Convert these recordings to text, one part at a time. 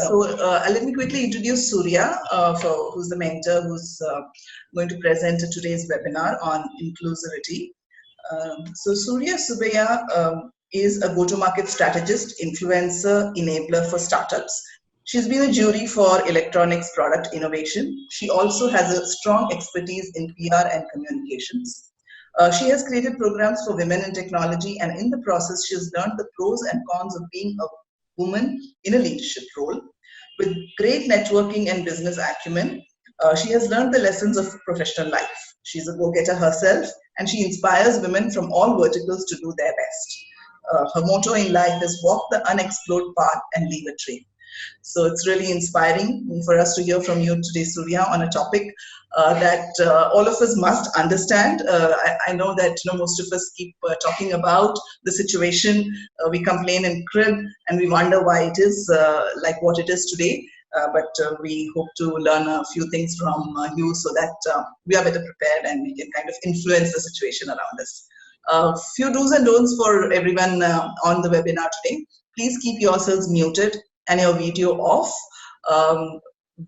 Sure. Let me quickly introduce Suriya, who's the mentor who's going to present today's webinar on inclusivity. Suriya Subbiah is a go-to-market strategist, influencer, enabler for startups. She's been a jury for electronics product innovation. She also has a strong expertise in PR and communications. She has created programs for women in technology, and in the process, she has learned the pros and cons of being a woman in a leadership role. With great networking and business acumen, she has learned the lessons of professional life. She's a go-getter herself, and she inspires women from all verticals to do their best. Her motto in life is walk the unexplored path and leave a trail. So it's really inspiring for us to hear from you today, Suriya, on a topic that all of us must understand. I know that most of us keep talking about the situation. We complain and crib, and we wonder why it is like what it is today. But we hope to learn a few things from you so that we are better prepared and we can kind of influence the situation around us. Few do's and don'ts for everyone on the webinar today. Please keep yourselves muted and your video off.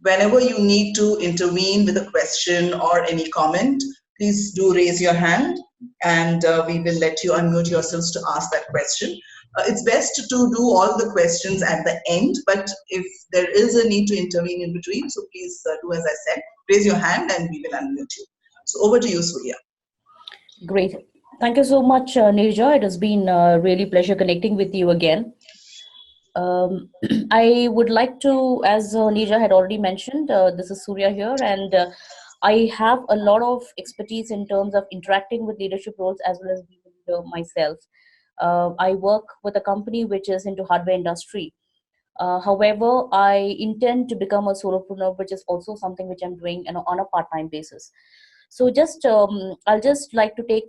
Whenever you need to intervene with a question or any comment, please do raise your hand and we will let you unmute yourselves to ask that question. It's best to do all the questions at the end, but if there is a need to intervene in between, so please do as I said, raise your hand and we will unmute you. So over to you, Suriya. Great. Thank you so much, Nirja. It has been a really pleasure connecting with you again. I would like to, as Nirja had already mentioned, this is Suriya here, and I have a lot of expertise in terms of interacting with leadership roles as well as being a leader myself. I work with a company which is into hardware industry. However, I intend to become a solopreneur, which is also something which I'm doing on a part-time basis. So just I'll just like to take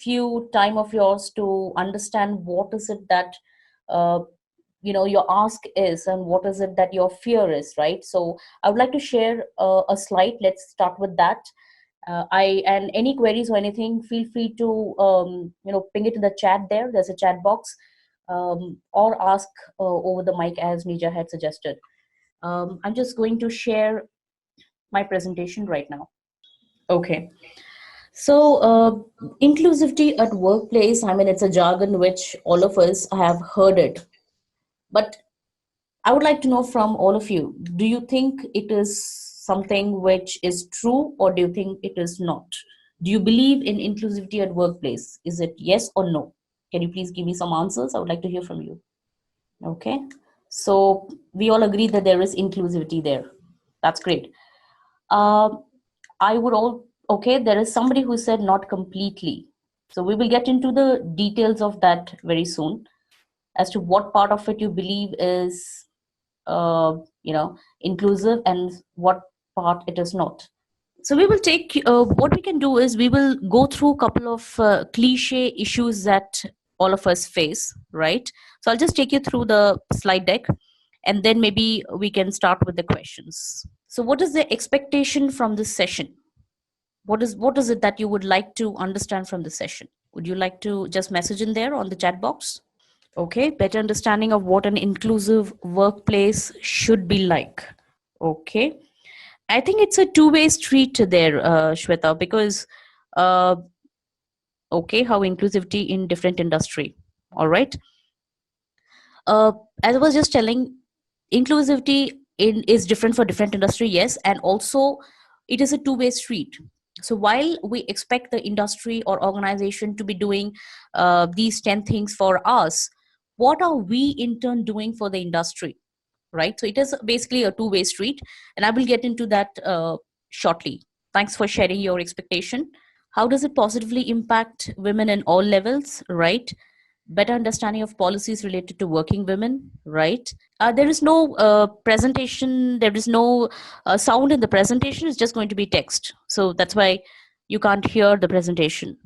few time of yours to understand what is it that your ask is and what is it that your fear is, right? So I would like to share a slide. Let's start with that. And any queries or anything, feel free to ping it in the chat there. There's a chat box, or ask over the mic as Nija had suggested. I'm just going to share my presentation right now. Okay. So inclusivity at workplace, I mean, it's a jargon which all of us have heard it. But I would like to know from all of you, do you think it is something which is true or do you think it is not? Do you believe in inclusivity at workplace? Is it yes or no? Can you please give me some answers? I would like to hear from you. Okay. So we all agree that there is inclusivity there. That's great. Okay, there is somebody who said not completely. So we will get into the details of that very soon as to what part of it you believe is, inclusive and what part it is not. So we will take, what we can do is we will go through a couple of cliche issues that all of us face, right? So I'll just take you through the slide deck and then maybe we can start with the questions. So what is the expectation from this session? What is it that you would like to understand from the session? Would you like to just message in there on the chat box? Okay, better understanding of what an inclusive workplace should be like. Okay, I think it's a two-way street there, Shweta, because okay, how inclusivity in different industry. All right. As I was just telling, inclusivity is different for different industry, yes, and also it is a two-way street. So while we expect the industry or organization to be doing these 10 things for us, what are we in turn doing for the industry, right? So it is basically a two-way street, and I will get into that shortly. Thanks for sharing your expectation. How does it positively impact women in all levels, right? Better understanding of policies related to working women, right? There is no presentation, there is no sound in the presentation, it's just going to be text. So that's why you can't hear the presentation.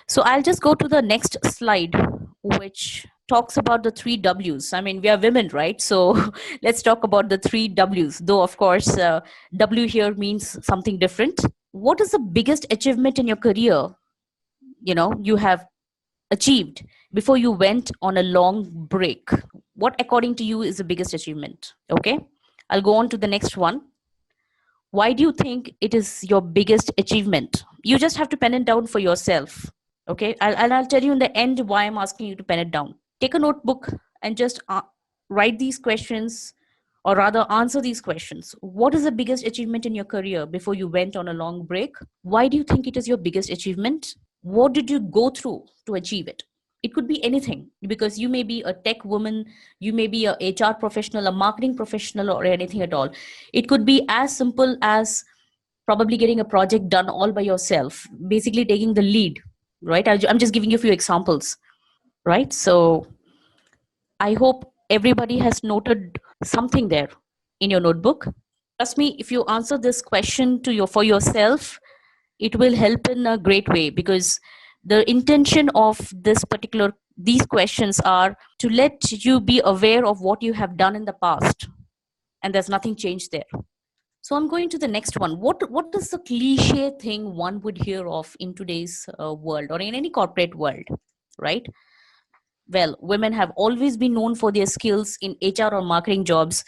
So I'll just go to the next slide, which talks about the 3 W's. I mean, we are women, right? So let's talk about the 3 W's, though of course, W here means something different. What is the biggest achievement in your career, you have achieved before you went on a long break? What according to you is the biggest achievement? Okay, I'll go on to the next one. Why do you think it is your biggest achievement? You just have to pen it down for yourself. Okay, I'll tell you in the end why I'm asking you to pen it down. Take a notebook and just write these questions, or rather answer these questions. What is the biggest achievement in your career before you went on a long break? Why do you think it is your biggest achievement? What did you go through to achieve it? It could be anything, because you may be a tech woman, you may be a HR professional, a marketing professional, or anything at all. It could be as simple as probably getting a project done all by yourself, basically taking the lead, right? I'm just giving you a few examples, right? So I hope everybody has noted something there in your notebook. Trust me, if you answer this question to your for yourself, it will help in a great way, because the intention of these questions are to let you be aware of what you have done in the past, and there's nothing changed there. So I'm going to the next one. What is the cliche thing one would hear of in today's world, or in any corporate world, right? Well, women have always been known for their skills in HR or marketing jobs,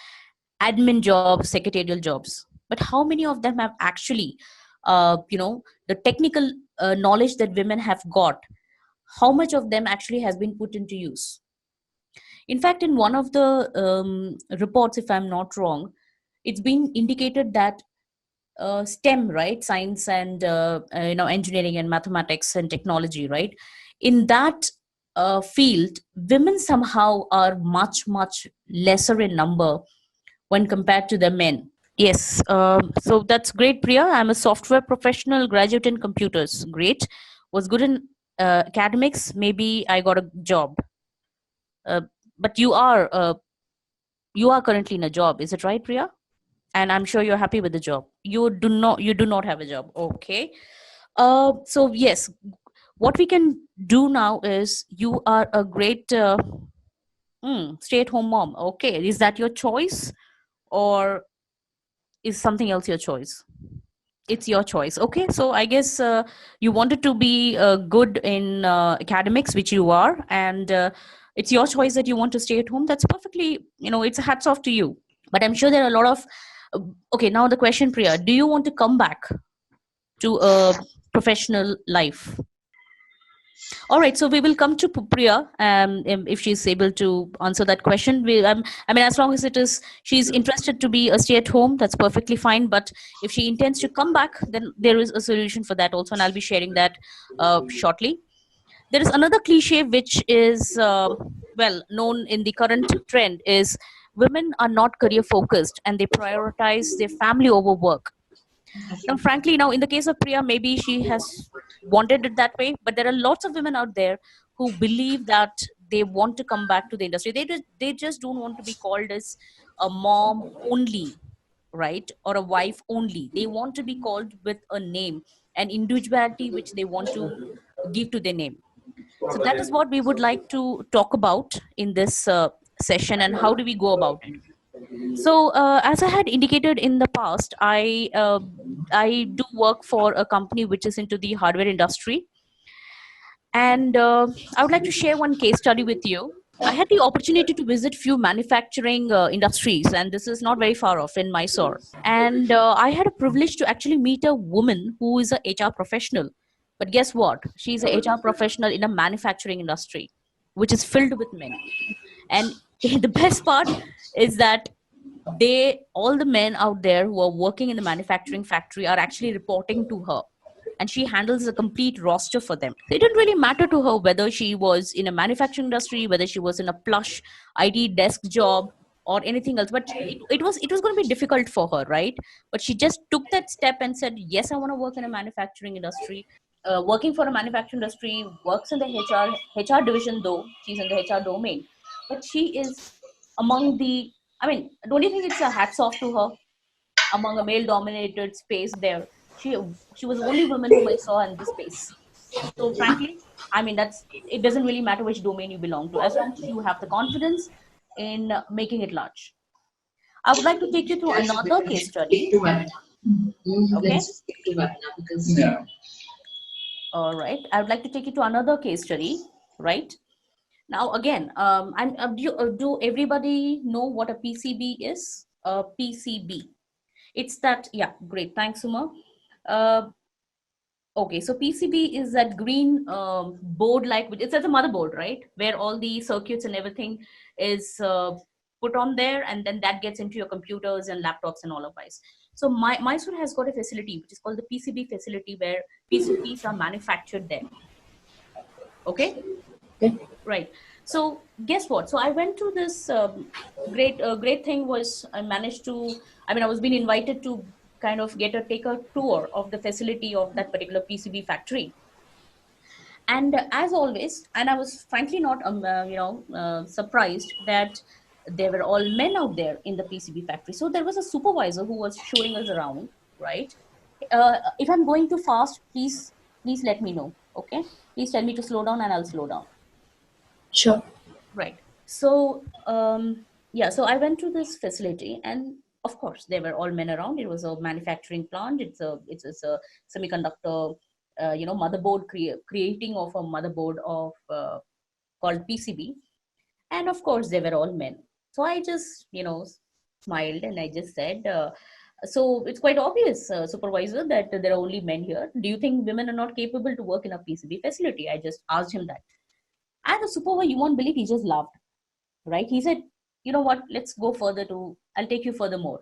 admin jobs, secretarial jobs. But how many of them have actually, the technical knowledge that women have got? How much of them actually has been put into use? In fact, in one of the reports, if I'm not wrong, it's been indicated that STEM, right, science and engineering and mathematics and technology, right, in that field, women somehow are much lesser in number when compared to the men. Yes, so that's great, Priya. I'm a software professional, graduate in computers. Great. Was good in academics. Maybe I got a job. Uh, but you are currently in a job. Is it right, Priya? And I'm sure you're happy with the job. You do not have a job. Okay. So yes, what we can do now is you are a great stay-at-home mom. Okay, is that your choice, or is something else your choice? It's your choice. Okay, so I guess you wanted to be good in academics, which you are, and it's your choice that you want to stay at home. That's perfectly, it's a hats off to you. But I'm sure there are a lot of okay, now the question, Priya, do you want to come back to a professional life? All right, so we will come to Priya, if she's able to answer that question. I mean, as long as it is she's interested to be a stay-at-home, that's perfectly fine. But if she intends to come back, then there is a solution for that also, and I'll be sharing that shortly. There is another cliche which is well known in the current trend: is women are not career focused and they prioritize their family over work. Now, frankly, now in the case of Priya, maybe she has wanted it that way, but there are lots of women out there who believe that they want to come back to the industry. They just don't want to be called as a mom only, right, or a wife only. They want to be called with a name, an individuality which they want to give to their name. So that is what we would like to talk about in this session, and how do we go about it. So, as I had indicated in the past, I do work for a company which is into the hardware industry, and I would like to share one case study with you. I had the opportunity to visit few manufacturing industries, and this is not very far off in Mysore. And I had a privilege to actually meet a woman who is a HR professional. But guess what? She's a HR professional in a manufacturing industry, which is filled with men. And the best part is that all the men out there who are working in the manufacturing factory are actually reporting to her, and she handles a complete roster for them. So it didn't really matter to her whether she was in a manufacturing industry, whether she was in a plush IT desk job or anything else. But it was going to be difficult for her, right? But she just took that step and said, yes, I want to work in a manufacturing industry. Working for a manufacturing industry, works in the HR division, though she's in the HR domain, but she is among the, I mean, don't you think it's a hats off to her? Among a male dominated space there, she was the only woman whom I saw in this space. So frankly, I mean, that's it. Doesn't really matter which domain you belong to, as long as you have the confidence in making it large. I would like to take you through another case study. Okay. Yeah. All right, I would like to take you to another case study, right? Now again, do everybody know what a PCB is? PCB. It's that, yeah, great. Thanks, Suma. Uh, okay, so PCB is that green board, like it's as a motherboard, right? Where all the circuits and everything is put on there, and then that gets into your computers and laptops and all of this. So Mysore has got a facility which is called the PCB facility, where PCBs are manufactured there. Okay. Okay. Right. So guess what? So I went to this great thing was I managed to, I mean, I was being invited to kind of take a tour of the facility of that particular PCB factory. And as always, and I was frankly not, surprised that there were all men out there in the PCB factory. So there was a supervisor who was showing us around, right? If I'm going too fast, please let me know. Okay. Please tell me to slow down and I'll slow down. Sure. Right. So, yeah, so I went to this facility, and of course, there were all men around. It was a manufacturing plant. It's a semiconductor, motherboard creating of a motherboard of called PCB, and of course, they were all men. So I just, smiled and I just said, so it's quite obvious, supervisor, that there are only men here. Do you think women are not capable to work in a PCB facility? I just asked him that. And the supervisor, you won't believe, he just laughed, right? He said, you know what, let's go further I'll take you furthermore.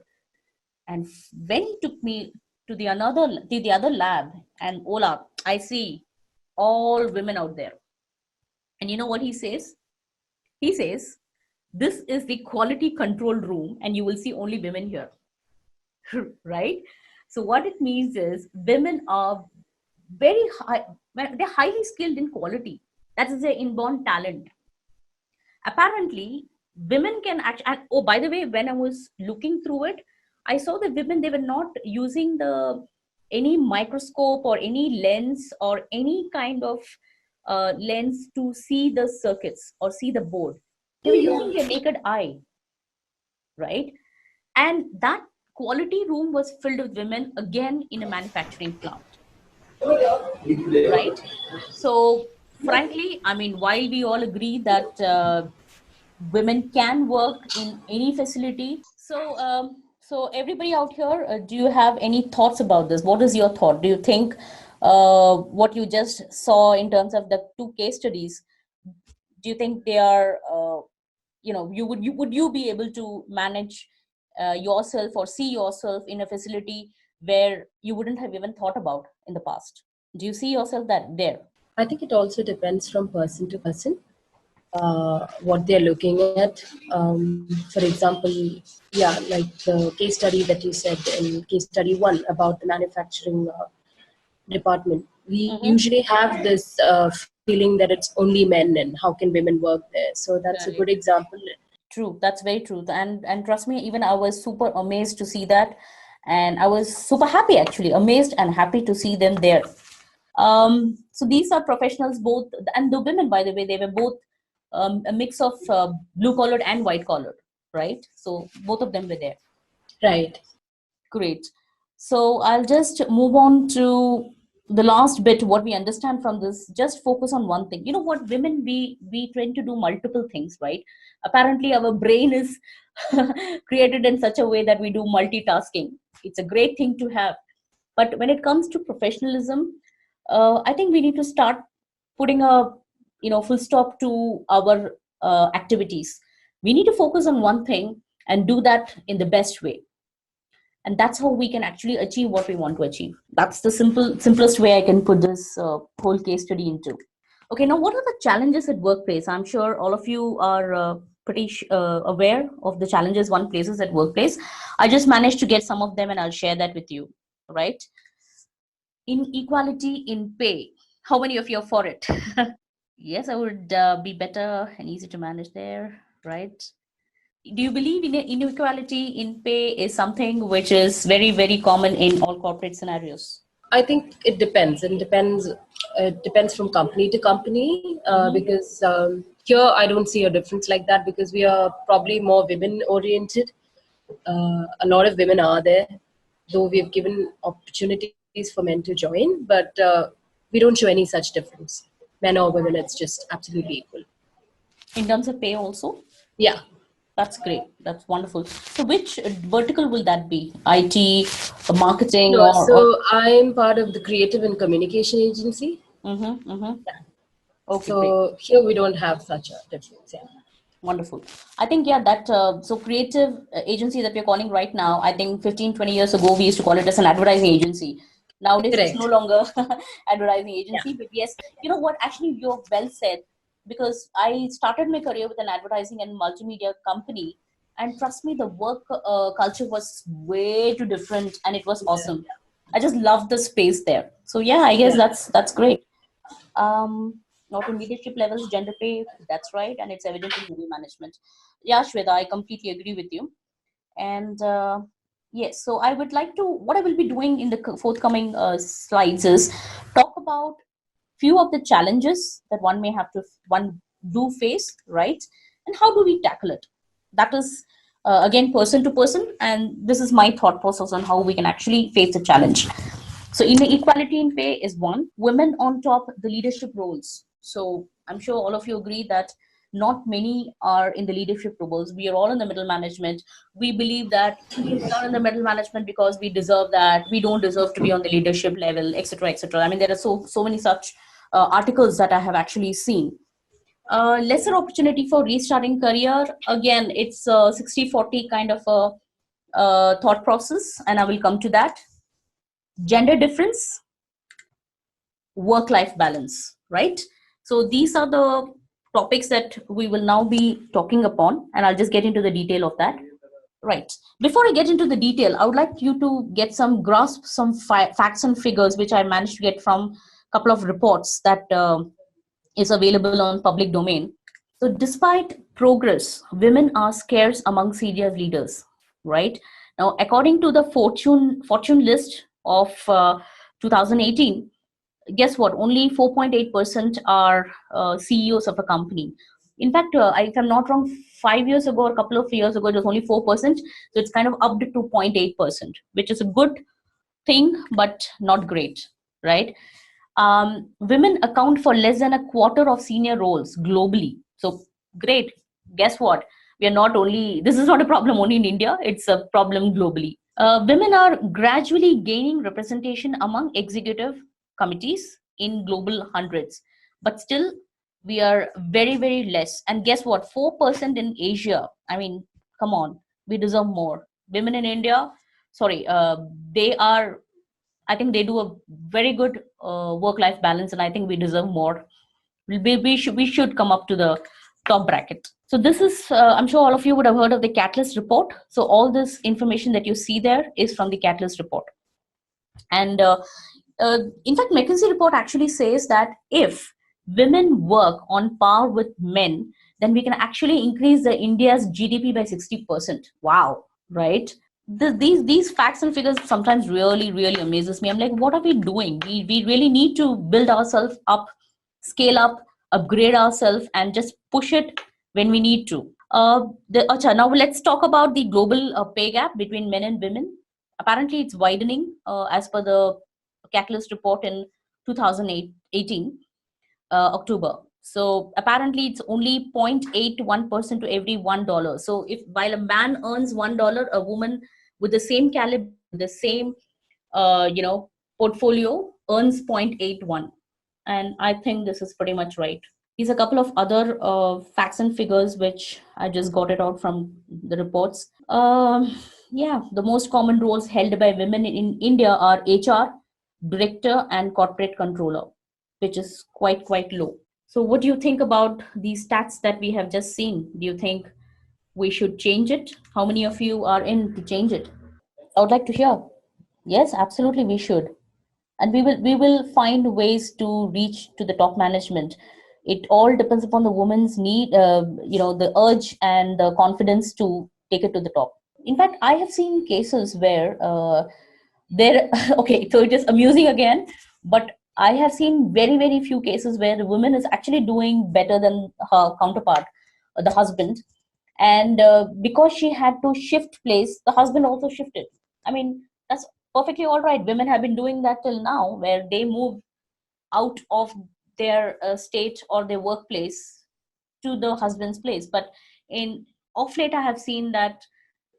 And when he took me to the other lab, and Ola, I see all women out there. And you know what he says? He says, this is the quality control room and you will see only women here. Right? So what it means is women are very high, they're highly skilled in quality. That is their inborn talent. Apparently women can actually, and oh, by the way, when I was looking through it, I saw that women, they were not using the any microscope or any lens or any kind of lens to see the circuits or see the board. They were using their naked eye, right? And that quality room was filled with women, again in a manufacturing plant, right? So frankly, I mean, while we all agree that women can work in any facility. So everybody out here, do you have any thoughts about this? What is your thought? Do you think what you just saw in terms of the two case studies, do you think they are, would you be able to manage yourself or see yourself in a facility where you wouldn't have even thought about in the past? Do you see yourself that there? I think it also depends from person to person, what they're looking at. For example, yeah, like the case study that you said in case study one about the manufacturing department, we Mm-hmm. usually have this feeling that it's only men and how can women work there. So that's a good Correct. example. True, that's very true. And trust me, even I was super amazed to see that. And I was super happy, actually, amazed and happy to see them there. So these are professionals, both, and the women, by the way, they were both a mix of blue collared and white collared, right? So both of them were there. Right. Great. So I'll just move on to the last bit. What we understand from this, just focus on one thing. You know what, women, we tend to do multiple things, right? Apparently, our brain is created in such a way that we do multitasking. It's a great thing to have, but when it comes to professionalism, I think we need to start putting a full stop to our activities. We need to focus on one thing and do that in the best way, and that's how we can actually achieve what we want to achieve. That's the simplest way I can put this whole case study into. Okay, now what are the challenges at workplace? I'm sure all of you are pretty aware of the challenges one faces at workplace. I just managed to get some of them and I'll share that with you. Right? Inequality in pay. How many of you are for it? Yes, I would be better and easy to manage there, right? Do you believe in inequality in pay is something which is very, very common in all corporate scenarios? I think it depends. It depends from company to company, Mm-hmm. because here I don't see a difference like that because we are probably more women oriented. A lot of women are there, though we have given opportunities for men to join, but we don't show any such difference. Men or women, it's just absolutely equal. In terms of pay also? Yeah. That's great. That's wonderful. So which vertical will that be? IT, marketing, No, or so I'm part of the creative and communication agency. mm-hmm, mm-hmm. Yeah. Okay, great. So here we don't have such a difference. Yeah. Wonderful. I think, yeah, that so creative agency that we're calling right now, I think 15, 20 years ago, we used to call it as an advertising agency. Nowadays, it's no Correct. longer advertising Yeah. agency. But yes, you know what? Actually, you're well said, because I started my career with an advertising and multimedia company. And trust me, the work culture was way too different, and it was Yeah. awesome. I just loved the space there. So yeah, I guess Yeah. that's great. Not in leadership levels, gender pay, that's right, and it's evident in middle management. Yeah, Shweta, I completely agree with you. And yes, so I would like to, what I will be doing in the forthcoming slides is talk about few of the challenges that one may have to one do face, right? And how do we tackle it? That is again person to person, and this is my thought process on how we can actually face the challenge. So inequality in pay is one. Women on top the leadership roles. So I'm sure all of you agree that not many are in the leadership roles. We are all in the middle management. We believe that we are in the middle management because we deserve that. We don't deserve to be on the leadership level, etc., etc. I mean, there are so many such articles that I have actually seen. Lesser opportunity for restarting career. Again, it's a 60-40 kind of a thought process, and I will come to that. Gender difference, work life balance, right? So these are the topics that we will now be talking upon, and I'll just get into the detail of that. Right. Before I get into the detail, I would like you to get some grasp, some facts and figures which I managed to get from a couple of reports that is available on public domain. So despite progress, women are scarce among senior leaders, right? Now, according to the Fortune list of 2018, guess what? Only 4.8% are CEOs of a company. In fact, if I'm not wrong, 5 years ago or a couple of years ago, it was only 4%. So it's kind of up to 2.8%, which is a good thing, but not great, right? Women account for less than a quarter of senior roles globally. So great. Guess what? We are not only, this is not a problem only in India, it's a problem globally. Women are gradually gaining representation among executive committees in global hundreds, but still we are very, very less. And guess what? 4% in Asia. I mean, come on, we deserve more. Women in India, sorry, they are, I think they do a very good work-life balance, and I think we deserve more. We should come up to the top bracket. So this is, I'm sure all of you would have heard of the Catalyst report. So all this information that you see there is from the Catalyst report. And in fact, McKinsey report actually says that if women work on par with men, then we can actually increase the India's GDP by 60%. Wow, right? These facts and figures sometimes really amazes me. I'm like, what are we doing? We really need to build ourselves up, scale up, upgrade ourselves, and just push it when we need to. Now let's talk about the global pay gap between men and women. Apparently, it's widening as per the Catalyst report in 2018 October. So apparently, it's only 0.81% to every $1. So if while a man earns $1, a woman with the same caliber, with the same portfolio earns 0.81, and I think this is pretty much right. These are a couple of other facts and figures which I just got it out from the reports. Yeah, the most common roles held by women in India are HR, director, and corporate controller, which is quite low. So, what do you think about these stats that we have just seen? Do you think we should change it? How many of you are in to change it? I would like to hear. Yes, absolutely, we should, and we will find ways to reach to the top management. It all depends upon the woman's need, the urge and the confidence to take it to the top. In fact, I have seen cases where there okay, so it is amusing again, but I have seen very few cases where the woman is actually doing better than her counterpart, the husband, and because she had to shift place, the husband also shifted. I mean, that's perfectly all right. Women have been doing that till now, where they move out of their state or their workplace to the husband's place. But in off late, I have seen that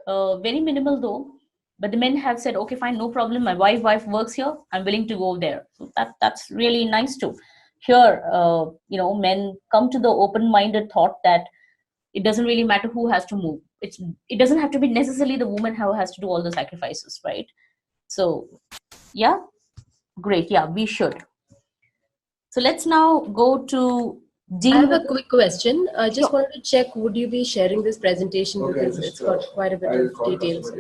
very minimal though. But the men have said, okay, fine, no problem. My wife works here. I'm willing to go there. So that's really nice too. Here, men come to the open-minded thought that it doesn't really matter who has to move. It doesn't have to be necessarily the woman who has to do all the sacrifices, right? So yeah, great. Yeah, we should. So let's now go to I deal have with a quick question. I just Sure. wanted to check, would you be sharing this presentation because it's got quite a bit of details.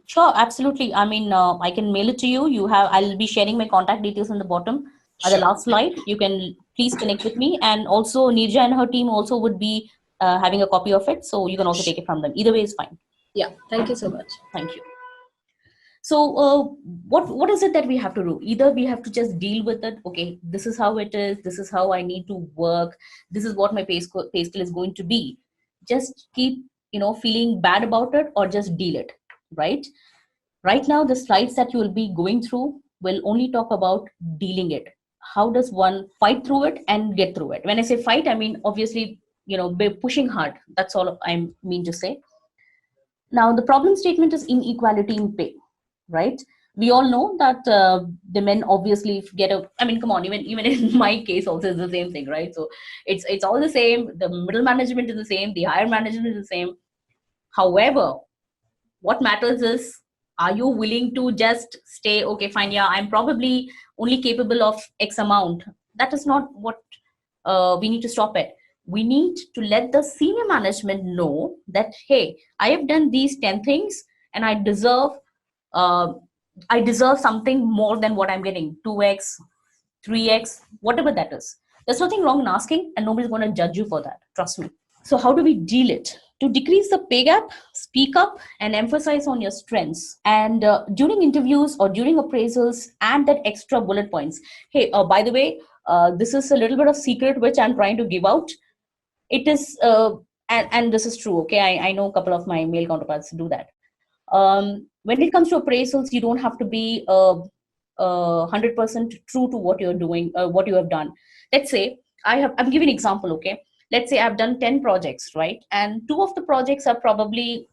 Sure, absolutely. I mean, I can mail it to you. I'll be sharing my contact details on the bottom. The last slide. You can please connect with me, and also Nirja and her team also would be having a copy of it, so you can also take it from them. Either way is fine. Yeah, thank you so much. Thank you. So, what is it that we have to do? Either we have to just deal with it. Okay, this is how it is. This is how I need to work. This is what my pay scale is going to be. Just keep feeling bad about it, or just deal it, right? Right now, the slides that you will be going through will only talk about dealing it. How does one fight through it and get through it? When I say fight, I mean obviously, be pushing hard. That's all I mean to say. Now, the problem statement is inequality in pay, right? We all know that the men obviously get a. I mean, come on, even in my case also is the same thing, right? So it's all the same. The middle management is the same. The higher management is the same. However, what matters is, are you willing to just stay, okay, fine, yeah, I'm probably only capable of X amount. That is not what we need to stop at. We need to let the senior management know that, hey, I have done these 10 things and uh, I deserve something more than what I'm getting, 2x, 3x, whatever that is. There's nothing wrong in asking, and nobody's going to judge you for that. Trust me. So how do we deal it? To decrease the pay gap, speak up and emphasize on your strengths. And during interviews or during appraisals, add that extra bullet points. Hey, by the way, this is a little bit of secret which I'm trying to give out. It is, and this is true, okay? I know a couple of my male counterparts do that. When it comes to appraisals, you don't have to be 100% true to what you're doing, what you have done. Let's say I'm giving an example, okay? Let's say I've done 10 projects, right? And 2 of the projects are probably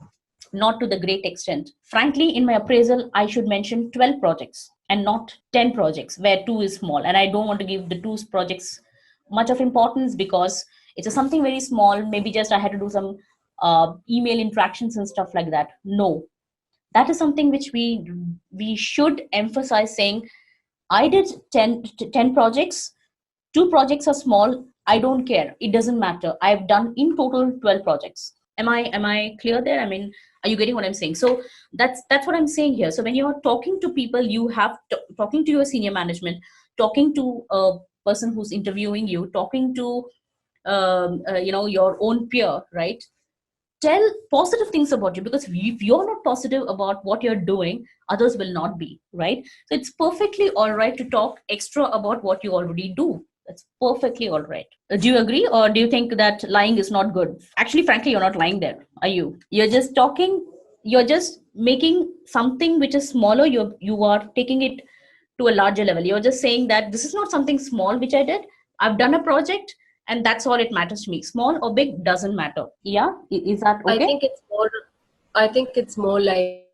not to the great extent. Frankly, in my appraisal, I should mention 12 projects and not 10 projects where 2 is small. And I don't want to give the 2 projects much of importance because it's a something very small. Maybe just I had to do some email interactions and stuff like that. No, that is something which we should emphasize, saying I did 10 projects, 2 projects are small, I don't care, it doesn't matter, I've done in total 12 projects. Am I clear there? I mean, are you getting what I'm saying? So that's what I'm saying here. So when you're talking to people, you have talking to your senior management, talking to a person who's interviewing you, talking to your own peer, right? Tell positive things about you, because if you're not positive about what you're doing, others will not be, right? So it's perfectly all right to talk extra about what you already do. That's perfectly all right. Do you agree, or do you think that lying is not good? Actually, frankly, you're not lying there, are you? You're just talking, you're just making something which is smaller, you are taking it to a larger level. You're just saying that this is not something small which I did, I've done a project, and that's all it matters to me. Small or big doesn't matter. Yeah, is that I okay? think it's more. I think it's more like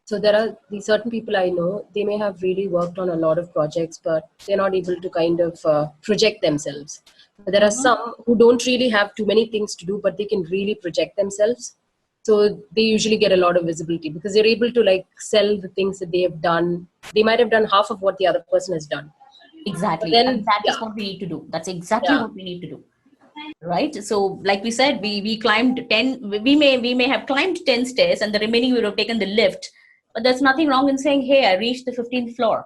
so there are these certain people I know. They may have really worked on a lot of projects, but they're not able to kind of project themselves. But there are some who don't really have too many things to do, but they can really project themselves. So they usually get a lot of visibility because they're able to like sell the things that they have done. They might have done half of what the other person has done. But Exactly, and then, that is yeah, what we need to do. That's exactly yeah, what we need to do, right? So like we said, we climbed 10, we may have climbed 10 stairs, and the remaining we would have taken the lift. But there's nothing wrong in saying, hey, I reached the 15th floor.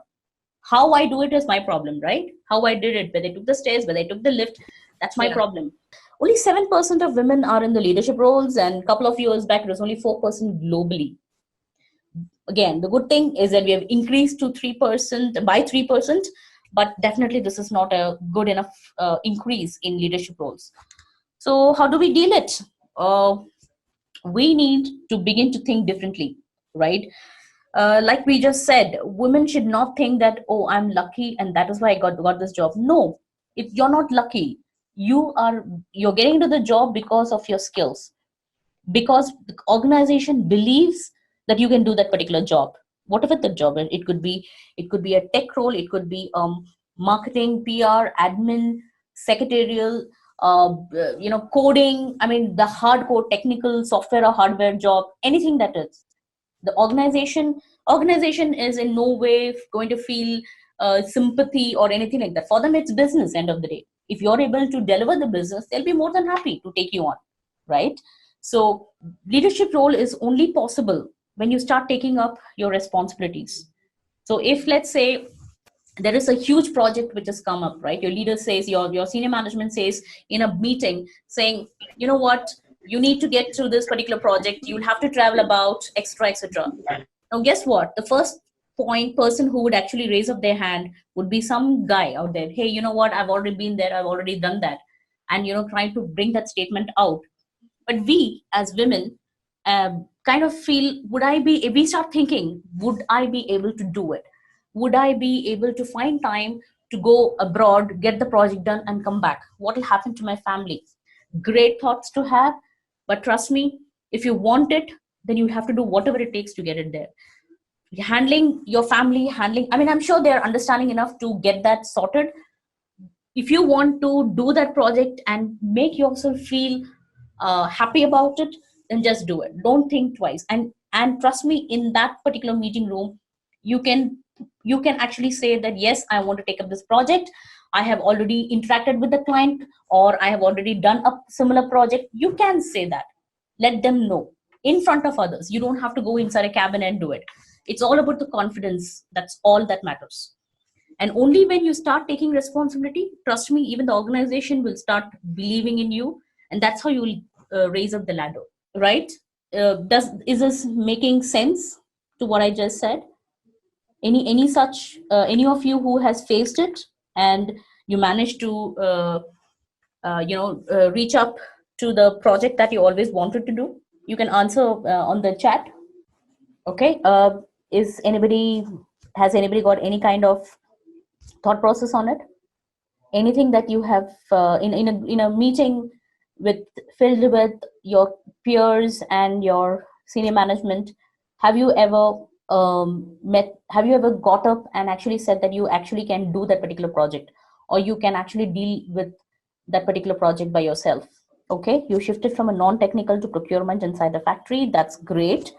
How I do it is my problem, right? How I did it, whether I took the stairs, whether I took the lift, that's my yeah. problem. Only 7% of women are in the leadership roles, and a couple of years back it was only 4% globally. Again, the good thing is that we have increased to 3% by 3%, but definitely this is not a good enough increase in leadership roles. So how do we deal it? We need to begin to think differently, right? Like we just said, women should not think that, oh, I'm lucky and that is why I got this job. No, if you're not lucky, you're getting into the job because of your skills, because the organization believes that you can do that particular job, whatever the job is. It could be a tech role, it could be marketing, PR, admin, secretarial, coding. I mean, the hardcore technical software or hardware job, anything that is. The organization is in no way going to feel sympathy or anything like that. For them, it's business. End of the day, if you're able to deliver the business, they'll be more than happy to take you on, right? So leadership role is only possible when you start taking up your responsibilities. So if, let's say, there is a huge project which has come up, right? Your leader says, your senior management says in a meeting, saying, you know what, you need to get through this particular project, you'll have to travel about extra, etc. Now guess what, the first point person who would actually raise up their hand would be some guy out there. Hey, you know what, I've already been there, I've already done that. And trying to bring that statement out. But we as women kind of feel, would I be, if we start thinking, would I be able to do it, would I be able to find time to go abroad, get the project done and come back, what will happen to my family? Great thoughts to have, but trust me, if you want it, then you have to do whatever it takes to get it there. Handling your family, I mean, I'm sure they're understanding enough to get that sorted. If you want to do that project and make yourself feel happy about it, then just do it, don't think twice. And trust me, in that particular meeting room, you can you can actually say that, yes, I want to take up this project, I have already interacted with the client, or I have already done a similar project. You can say that, let them know in front of others. You don't have to go inside a cabin and do it. It's all about the confidence, that's all that matters. And only when you start taking responsibility, trust me, even the organization will start believing in you, and that's how you will raise up the ladder, right? Does Is this making sense to what I just said? Any such any of you who has faced it and you managed to reach up to the project that you always wanted to do? You can answer on the chat. Okay. Is anybody Has anybody got any kind of thought process on it? Anything that you have in a meeting with filled with your peers and your senior management, have you ever have you ever got up and actually said that you actually can do that particular project, or you can actually deal with that particular project by yourself? Okay, you shifted from a non-technical to procurement inside the factory. That's great.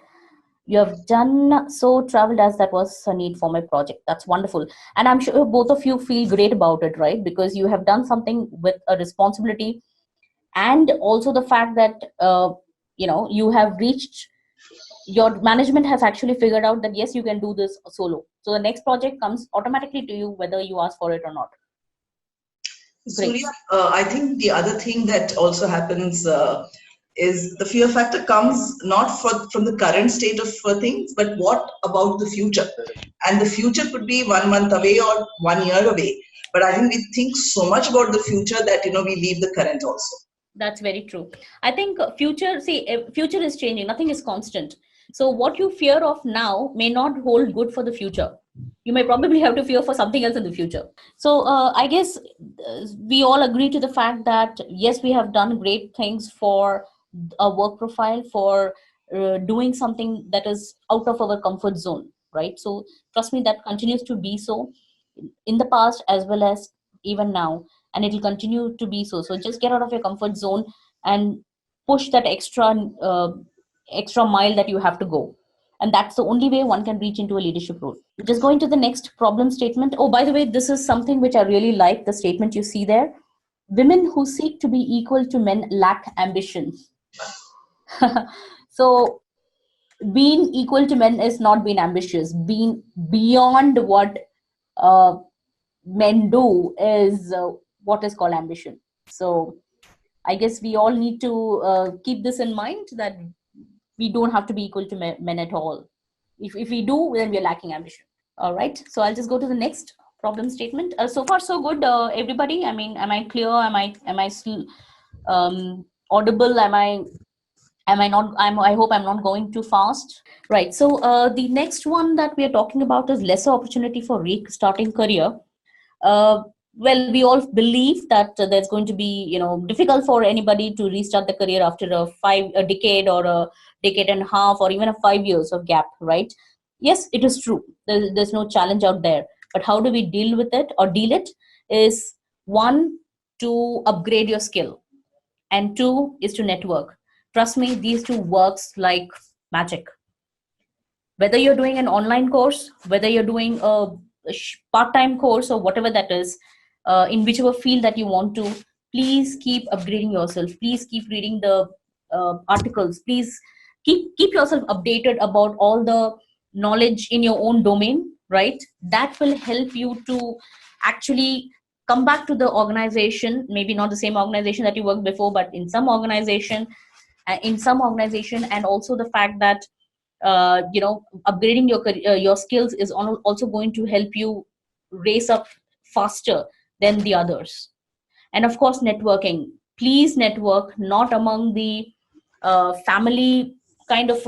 You have done so traveled as that was a need for my project. That's wonderful. And I'm sure both of you feel great about it, right? Because you have done something with a responsibility, and also the fact that you have reached, your management has actually figured out that yes, you can do this solo, so the next project comes automatically to you whether you ask for it or not. Great. Surya, I think the other thing that also happens is the fear factor comes not from the current state of things, but what about the future? And the future could be 1 month away or 1 year away. But I think we think so much about the future that we leave the current also. That's very true. I think future is changing. Nothing is constant. So what you fear of now may not hold good for the future. You may probably have to fear for something else in the future. So I guess we all agree to the fact that yes, we have done great things for a work profile, for doing something that is out of our comfort zone, right? So trust me, that continues to be so in the past as well as even now, and it will continue to be so. So just get out of your comfort zone and push that extra mile that you have to go, and that's the only way one can reach into a leadership role. Just going to the next problem statement. Oh, by the way, this is something which I really like, the statement you see there: women who seek to be equal to men lack ambition. So being equal to men is not being ambitious. Being beyond what uh, men do is what is called ambition. So I guess we all need to keep this in mind, that we don't have to be equal to men at all. If we do, then we're lacking ambition. All right. So I'll just go to the next problem statement. So far, so good, everybody. I mean, am I clear? Am I still audible? Am I not? I hope I'm not going too fast. Right. So the next one that we are talking about is lesser opportunity for restarting career. Uh, well, we all believe that there's going to be, difficult for anybody to restart the career after a decade or a decade and a half or even a 5 years of gap, right? Yes, it is true. There's no challenge out there. But how do we deal with it or deal it is, one, to upgrade your skill, and two is to network. Trust me, these two works like magic. Whether you're doing an online course, whether you're doing a part-time course or whatever that is, in whichever field that you want to, please keep upgrading yourself. Please keep reading the articles. Please keep yourself updated about all the knowledge in your own domain, right? That will help you to actually come back to the organization, maybe not the same organization that you worked before, but in some organization, and also the fact that upgrading your skills is also going to help you raise up faster than the others. And of course, networking. Please network, not among the family kind of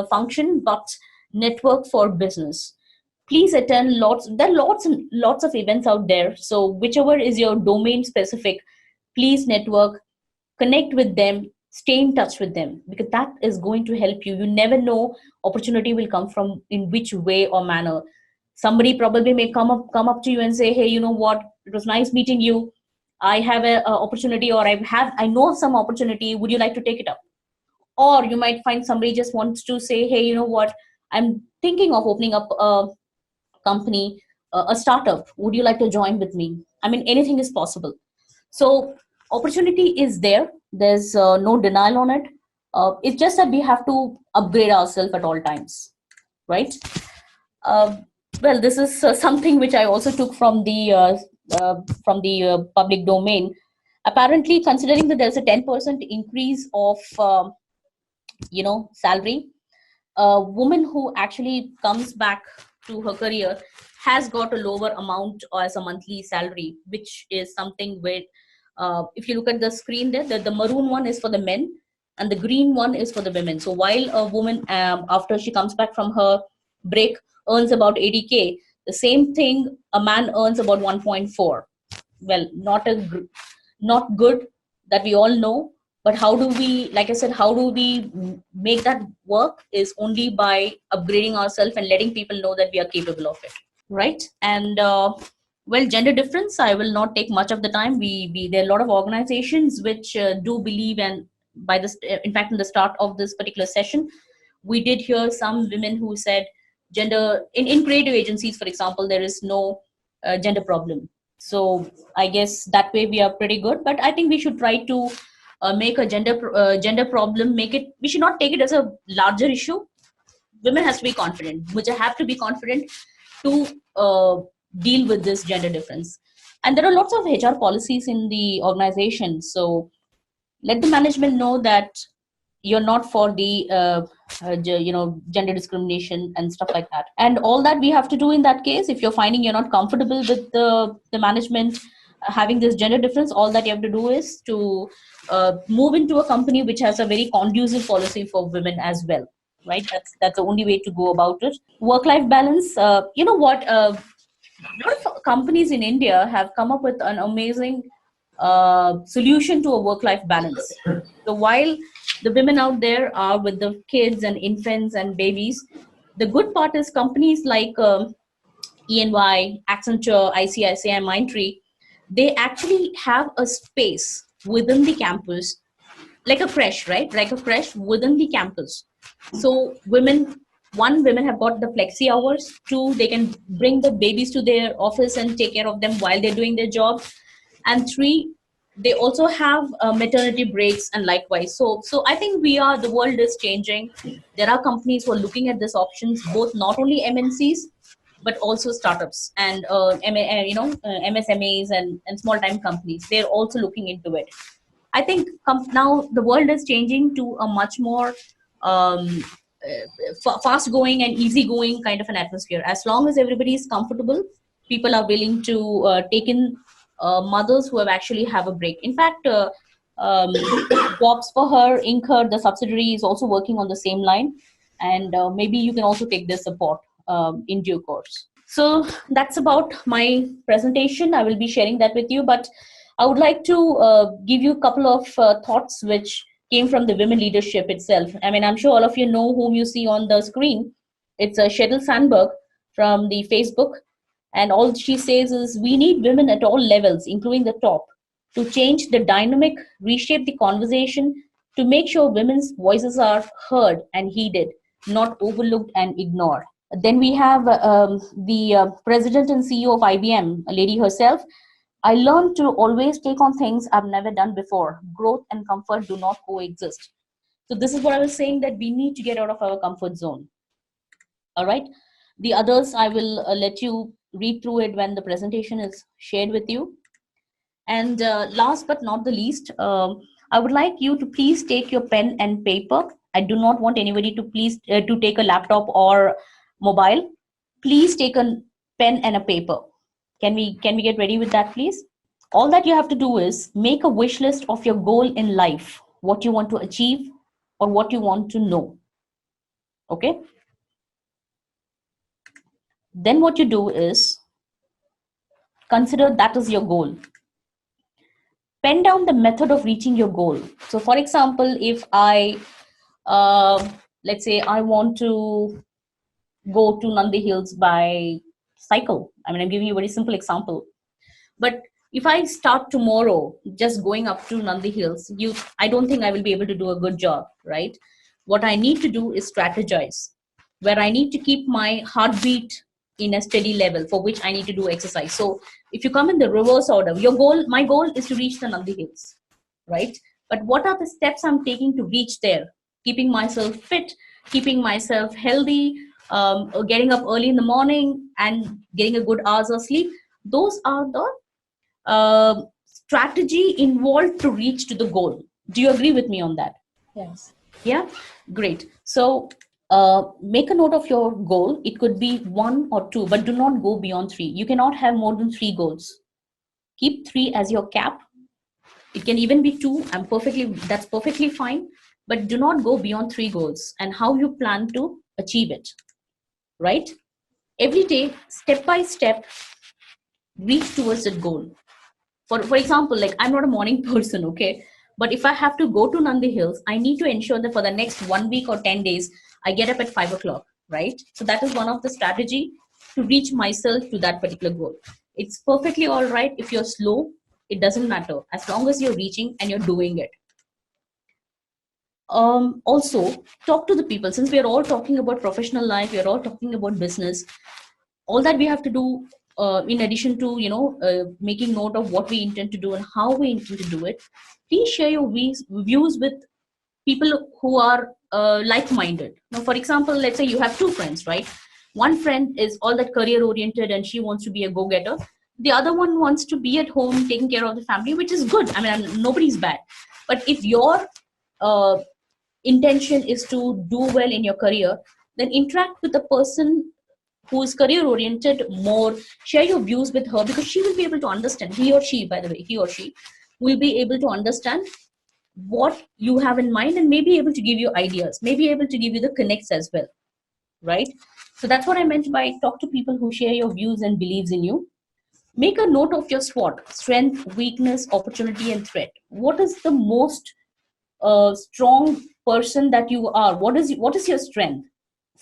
function, but network for business. Please attend lots. There are lots and lots of events out there, so whichever is your domain specific, please network, connect with them, stay in touch with them, because that is going to help you. You never know, opportunity will come from in which way or manner. Somebody probably may come up to you and say, hey, you know what, it was nice meeting you. I have a opportunity, or I know of some opportunity, would you like to take it up? Or you might find somebody just wants to say, hey, you know what, I'm thinking of opening up a company, a startup, would you like to join with me? I mean, anything is possible. So opportunity is there. There's no denial on it. It's just that we have to upgrade ourselves at all times, right? uh, well, this is something which I also took from the public domain. Apparently, considering that there's a 10% increase of salary, a woman who actually comes back to her career has got a lower amount as a monthly salary, which is something where, if you look at the screen there, the maroon one is for the men and the green one is for the women. So while a woman, after she comes back from her break, earns about 80K, the same thing a man earns about 1.4. Well, not good, that we all know. But how do we, like I said, how do we make that work is only by upgrading ourselves and letting people know that we are capable of it, right? And well, gender difference, I will not take much of the time. We there are a lot of organizations which do believe, and by this, in fact, in the start of this particular session, we did hear some women who said gender in creative agencies, for example, there is no gender problem. So I guess that way we are pretty good. But I think we should try to make a gender problem, make it, we should not take it as a larger issue. Women has to be confident, which have to be confident to deal with this gender difference. And there are lots of HR policies in the organization, so let the management know that you're not for the gender discrimination and stuff like that. And all that we have to do in that case, if you're finding you're not comfortable with the management having this gender difference, all that you have to do is to move into a company which has a very conducive policy for women as well, right? That's the only way to go about it. Work life balance, you know what, a lot of companies in India have come up with an amazing solution to a work-life balance. So while the women out there are with the kids and infants and babies, the good part is companies like ENY, Accenture, ICICI, Mindtree, they actually have a space within the campus, like a creche, right? Like a creche within the campus. So women have got the flexi hours. Two, they can bring the babies to their office and take care of them while they're doing their job. And three, they also have maternity breaks and likewise. So I think the world is changing. There are companies who are looking at these options, both not only MNCs but also startups and MSMEs and small time companies. They're also looking into it. I think now the world is changing to a much more fast going and easy going kind of an atmosphere. As long as everybody is comfortable, people are willing to take in mothers who have actually have a break. In fact, um, Jobs for Her, Incur, the subsidiary, is also working on the same line. And maybe you can also take this support in due course. So that's about my presentation. I will be sharing that with you, but I would like to give you a couple of thoughts which came from the women leadership itself. I mean, I'm sure all of you know whom you see on the screen. It's Sheryl Sandberg from the Facebook, and all she says is we need women at all levels, including the top, to change the dynamic, reshape the conversation, to make sure women's voices are heard and heeded, not overlooked and ignored. Then we have the president and CEO of IBM, a lady herself. I learned to always take on things I've never done before. Growth and comfort do not coexist. So this is what I was saying, that we need to get out of our comfort zone. All right. The others, I will let you read through it when the presentation is shared with you. And last but not the least, I would like you to please take your pen and paper. I do not want anybody to please to take a laptop or mobile. Please take a pen and a paper. Can we get ready with that, please? All that you have to do is make a wish list of your goal in life, what you want to achieve or what you want to know. Okay? Then what you do is consider that as your goal. Pen down the method of reaching your goal. So for example, if I let's say I want to go to Nandi Hills by cycle. I mean, I'm giving you a very simple example. But if I start tomorrow just going up to Nandi Hills, I don't think I will be able to do a good job, right? What I need to do is strategize, where I need to keep my heartbeat in a steady level, for which I need to do exercise. So if you come in the reverse order, my goal is to reach the Nandi Hills, right? But what are the steps I'm taking to reach there? Keeping myself fit, keeping myself healthy, getting up early in the morning and getting a good hours of sleep. Those are the strategy involved to reach to the goal. Do you agree with me on that? Yes. Yeah, great. So make a note of your goal. It could be 1 or 2, but do not go beyond 3. You cannot have more than 3 goals. Keep 3 as your cap. It can even be 2. That's perfectly fine. But do not go beyond 3 goals, and how you plan to achieve it, right? Every day, step by step, reach towards that goal. For example, like I'm not a morning person, okay, but if I have to go to Nandi Hills, I need to ensure that for the next 1 week or 10 days I get up at 5 o'clock, right? So that is one of the strategy to reach myself to that particular goal. It's perfectly all right if you're slow. It doesn't matter as long as you're reaching and you're doing it. Also talk to the people. Since we are all talking about professional life, we are all talking about business, all that we have to do, in addition to making note of what we intend to do and how we intend to do it, please share your views with people who are like-minded. Now, for example, let's say you have 2 friends, right? One friend is all that career oriented and she wants to be a go-getter. The other one wants to be at home taking care of the family, which is good. I mean, nobody's bad. But if your uh, intention is to do well in your career, then interact with the person who is career oriented more. Share your views with her, because she will be able to understand, he or she, by the way, he or she will be able to understand what you have in mind and may be able to give you ideas, may be able to give you the connects as well, right? So that's what I meant by talk to people who share your views and believes in you. Make a note of your SWOT: strength, weakness, opportunity and threat. What is the most strong person that you are? What is your strength?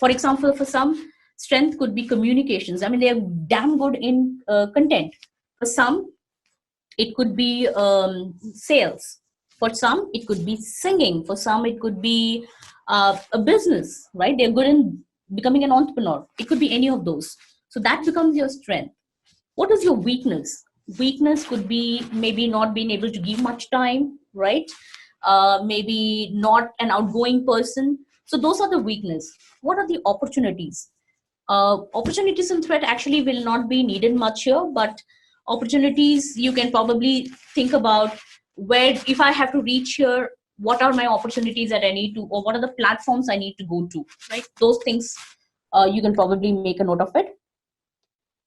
For example, for some, strength could be communications. I mean, they are damn good in content. For some, it could be sales. For some, it could be singing. For some, it could be a business, right? They're good in becoming an entrepreneur. It could be any of those. So that becomes your strength. What is your weakness? Weakness could be maybe not being able to give much time, right? Maybe not an outgoing person. So those are the weakness. What are the opportunities? Opportunities and threat actually will not be needed much here, but opportunities, you can probably think about, where if I have to reach here, what are my opportunities that I need to, or what are the platforms I need to go to, right? Those things, you can probably make a note of it.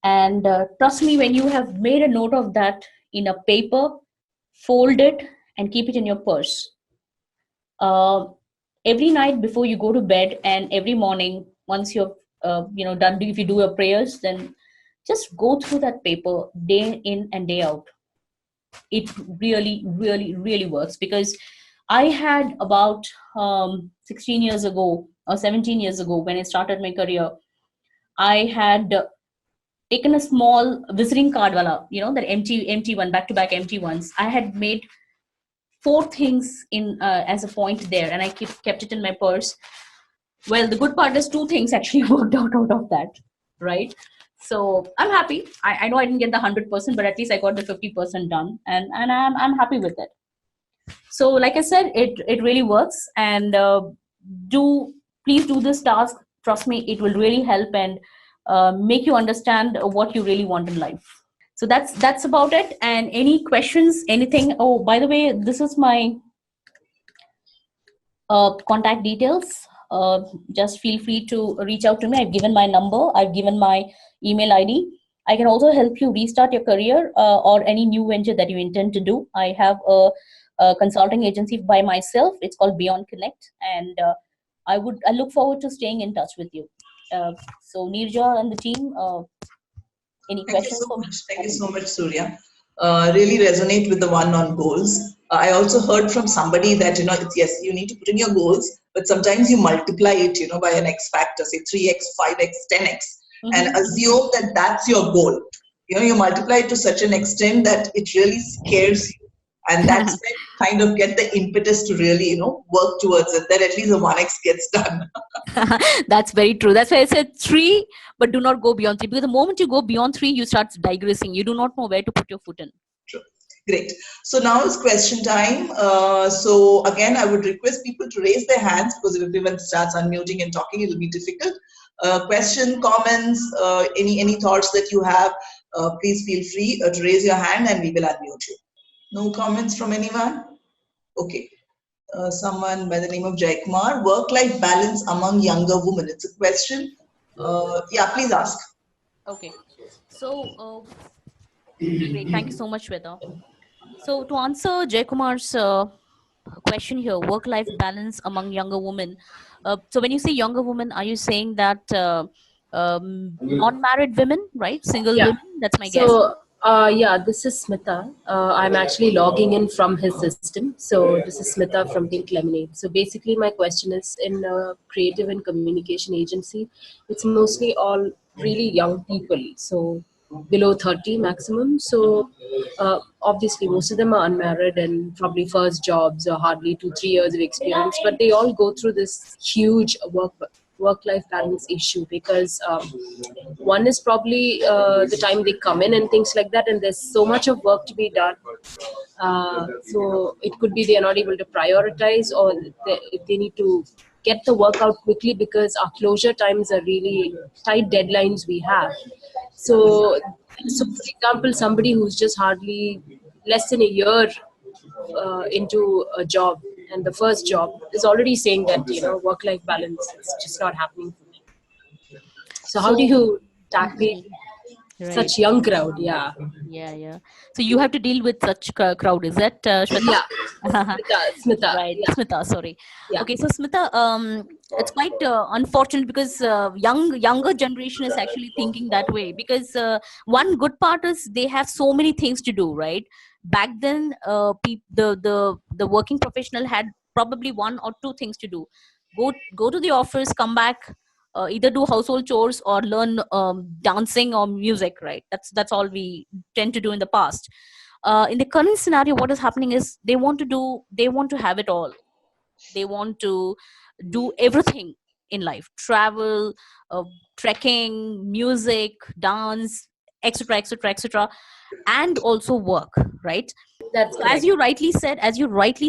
And trust me, when you have made a note of that in a paper, fold it and keep it in your purse. Uh, every night before you go to bed, and every morning once you're done, if you do your prayers, then just go through that paper day in and day out. It really, really, really works, because I had about 16 years ago or 17 years ago, when I started my career, I had taken a small visiting card wala, that empty one, back to back empty ones. I had made four things in as a point there, and I kept it in my purse. Well, the good part is two things actually worked out of that, right? So I'm happy. I know I didn't get the 100%, but at least I got the 50% done, and I'm happy with it. So like I said, it really works. And do please do this task. Trust me, it will really help, and make you understand what you really want in life. So that's about it. And any questions, anything? Oh, by the way, this is my contact details. Just feel free to reach out to me. I've given my number, I've given my email ID. I can also help you restart your career, or any new venture that you intend to do. I have a consulting agency by myself. It's called Beyond Connect, and I look forward to staying in touch with you. So Nirja and the team, any Thank you questions so for me? much. Thank you so much, Surya. Really resonate with the one on goals. I also heard from somebody that, it's, yes, you need to put in your goals, but sometimes you multiply it, by an X factor, say 3x, 5x, 10x, and assume that that's your goal. You multiply it to such an extent that it really scares you. And that's when you kind of get the impetus to really, work towards it, that at least the 1x gets done. That's very true. That's why I said 3, but do not go beyond 3, because the moment you go beyond 3, you start digressing. You do not know where to put your foot in. True. Great. So now is question time. So again, I would request people to raise their hands, because if everyone starts unmuting and talking, it'll be difficult. Question, comments, any thoughts that you have, please feel free to raise your hand and we will unmute you. No comments from anyone? Okay. Someone by the name of Jaikumar, work-life balance among younger women. It's a question. Yeah, please ask. Okay. So, great. Thank you so much, Shweta. So, to answer Jaykumar's question here, work-life balance among younger women. So, when you say younger women, are you saying that non-married women, right? Single Yeah. women? That's my guess. So, yeah, this is Smita. I'm actually logging in from his system. So, this is Smita from Pink Lemonade. So, basically, my question is, in a creative and communication agency, it's mostly all really young people. So, below 30 maximum. So, obviously, most of them are unmarried and probably first jobs or hardly 2-3 years of experience. But they all go through this huge work-life balance issue, because one is probably the time they come in and things like that, and there's so much of work to be done. So it could be they are not able to prioritize, or they need to get the work out quickly, because our closure times are really tight deadlines we have. So for example, somebody who's just hardly less than a year into a job, and the first job is already saying that work-life balance is just not happening for me. So how do So, you tackle right. such young crowd? Yeah. Yeah. So, you have to deal with such crowd, is that, Shweta? Yeah. Smita. Right, Yeah. Smita, sorry. Yeah. Okay, so Smita, it's quite unfortunate, because younger generation is actually thinking that way, because one good part is they have so many things to do, right? Back then, the working professional had probably one or two things to do: go to the office, come back, either do household chores or learn dancing or music, right? That's all we tend to do in the past. In the current scenario, what is happening is they want to have it all. They want to do everything in life: travel, uh, trekking, music, dance, etc, etc, etc, and also work, right? That's So correct. as you rightly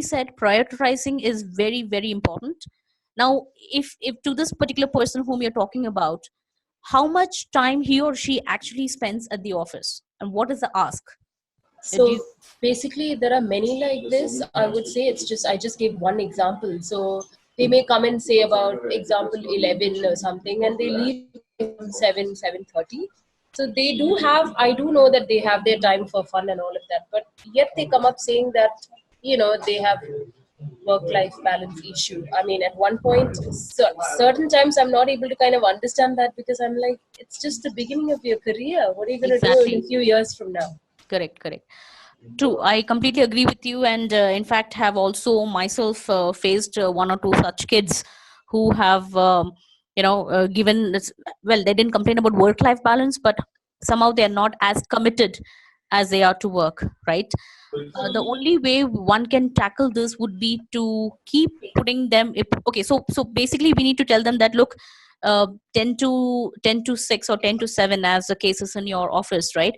said, prioritizing is very, very important. Now, if to this particular person whom you're talking about, how much time he or she actually spends at the office, and what is the ask? Do you? So basically, there are many like this. I would say it's just I just gave one example. So they may come and say about example 11 or something, and they leave around 7:30. So they do have. I do know that they have their time for fun and all of that. But yet they come up saying that they have work-life balance issue. I mean, at one point, certain times I'm not able to kind of understand that, because I'm like, it's just the beginning of your career. What are you going to do in Exactly. a few years from now? Correct, correct. True, I completely agree with you, and in fact, have also myself faced one or two such kids who have, given this. Well, they didn't complain about work-life balance, but somehow they are not as committed as they are to work. Right. The only way one can tackle this would be to keep putting them. Okay, so basically, we need to tell them that look, 10 to 6 or 10 to 7, as the case is in your office, right?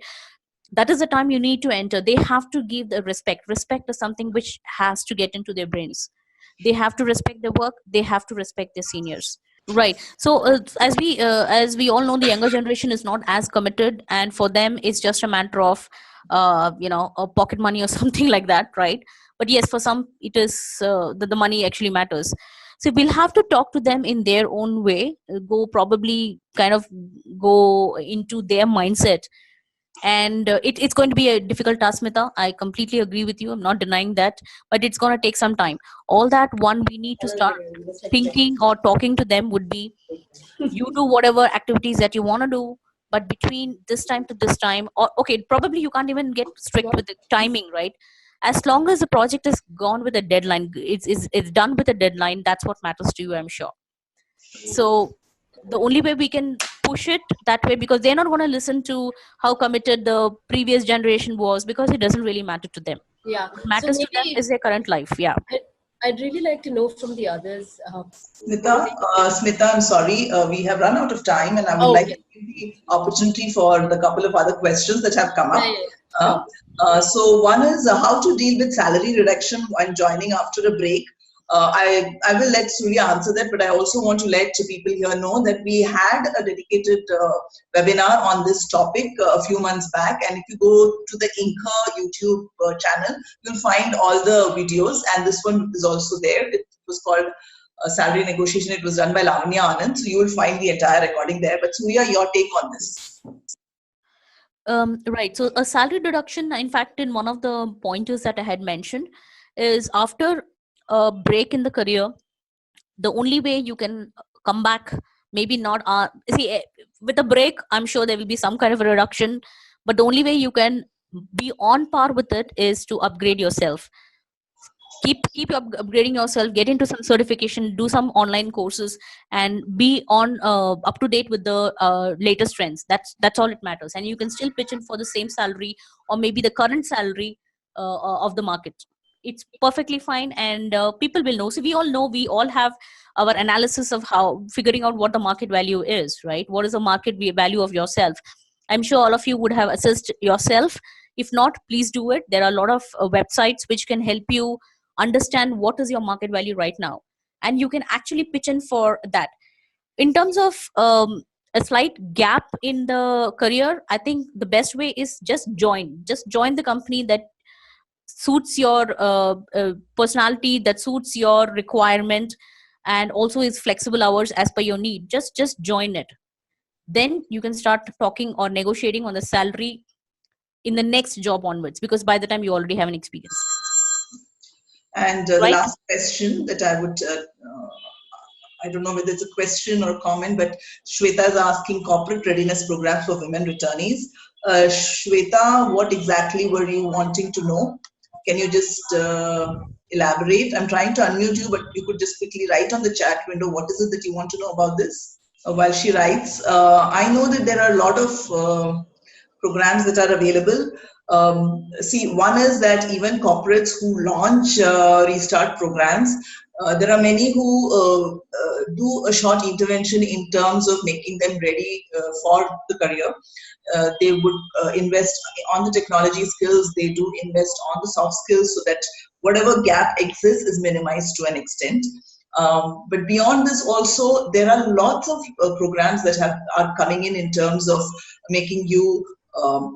That is the time you need to enter. They have to give the respect is something which has to get into their brains. They have to respect their work, they have to respect their seniors. Right. So as we all know, the younger generation is not as committed, and for them it's just a matter of a pocket money or something like that, right? But yes, for some it is the money actually matters. So we'll have to talk to them in their own way, go probably kind of go into their mindset. And it's going to be a difficult task, Smita. I completely agree with you, I'm not denying that, but it's going to take some time. All that one we need to start thinking or talking to them would be, you do whatever activities that you want to do, but between this time to this time, or okay, probably you can't even get strict with the timing, right? As long as the project is gone with a deadline, it's done with a deadline, that's what matters to you, I'm sure. So the only way we can push it that way, because they're not going to listen to how committed the previous generation was, because it doesn't really matter to them. Yeah. What So matters to them maybe is their current life. Yeah. I'd really like to know from the others. What do Smita, they? Smita, I'm sorry, we have run out of time, and I would Oh, like to okay. give the opportunity for the couple of other questions that have come Yeah, up. yeah, yeah. Uh, Sure. so one is how to deal with salary reduction when joining after a break. I will let Surya answer that, but I also want to let people here know that we had a dedicated webinar on this topic a few months back, and if you go to the Inca YouTube channel, you'll find all the videos, and this one is also there. It was called salary negotiation. It was done by Lavanya Anand, so you will find the entire recording there. But Surya, your take on this? Right. So a salary deduction, in fact, in one of the pointers that I had mentioned, is after a break in the career, the only way you can come back, maybe not with a break, I'm sure there will be some kind of a reduction, but the only way you can be on par with it is to upgrade yourself. Keep upgrading yourself, get into some certification, do some online courses, and be on up to date with the latest trends. That's all it matters, and you can still pitch in for the same salary, or maybe the current salary of the market. It's perfectly fine, and people will know. So we all have our analysis of how figuring out what the market value is, right? What is the market value of yourself? I'm sure all of you would have assessed yourself. If not, please do it. There are a lot of websites which can help you understand what is your market value right now, and you can actually pitch in for that. In terms of a slight gap in the career, I think the best way is just join the company that suits your personality, that suits your requirement, and also is flexible hours as per your need. Just join it. Then you can start talking or negotiating on the salary in the next job onwards, because by the time you already have an experience, And the right? last question that I don't know whether it's a question or a comment, but Shweta is asking corporate readiness programs for women returnees. Shweta, what exactly were you wanting to know? Can you just elaborate? I'm trying to unmute you, but you could just quickly write on the chat window what is it that you want to know about this. While she writes, I know that there are a lot of programs that are available. See, one is that even corporates who launch restart programs, there are many who do a short intervention in terms of making them ready for the career. They would invest on the technology skills, they do invest on the soft skills, so that whatever gap exists is minimized to an extent. But beyond this also, there are lots of programs that are coming in terms of making you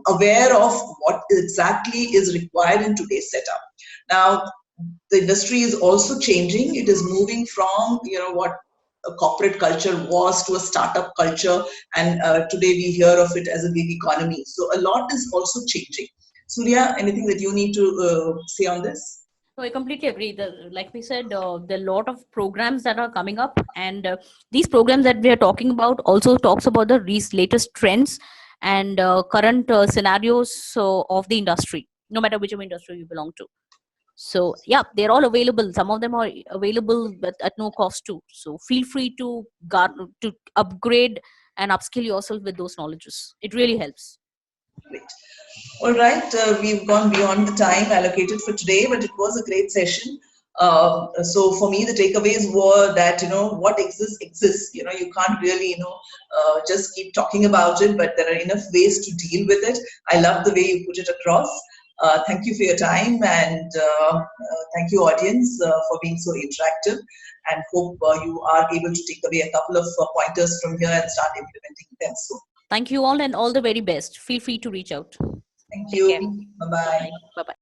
aware of what exactly is required in today's setup. Now, the industry is also changing. It is moving from what a corporate culture was to a startup culture, and today we hear of it as a gig economy. So a lot is also changing. Surya, anything that you need to say on this? No, I completely agree. Like we said, there are a lot of programs that are coming up, and these programs that we are talking about also talks about the latest trends and current scenarios of the industry, no matter whichever industry you belong to. So yeah, they're all available. Some of them are available at no cost too. So feel free to to upgrade and upskill yourself with those knowledges. It really helps. Great. All right, we've gone beyond the time allocated for today, but it was a great session. So for me, the takeaways were that, what exists exists. You can't really, just keep talking about it, but there are enough ways to deal with it. I love the way you put it across. Thank you for your time, and thank you, audience, for being so interactive. And hope you are able to take away a couple of pointers from here and start implementing them soon. Thank you all, and all the very best. Feel free to reach out. Thank Take care. you. Bye bye. Bye bye.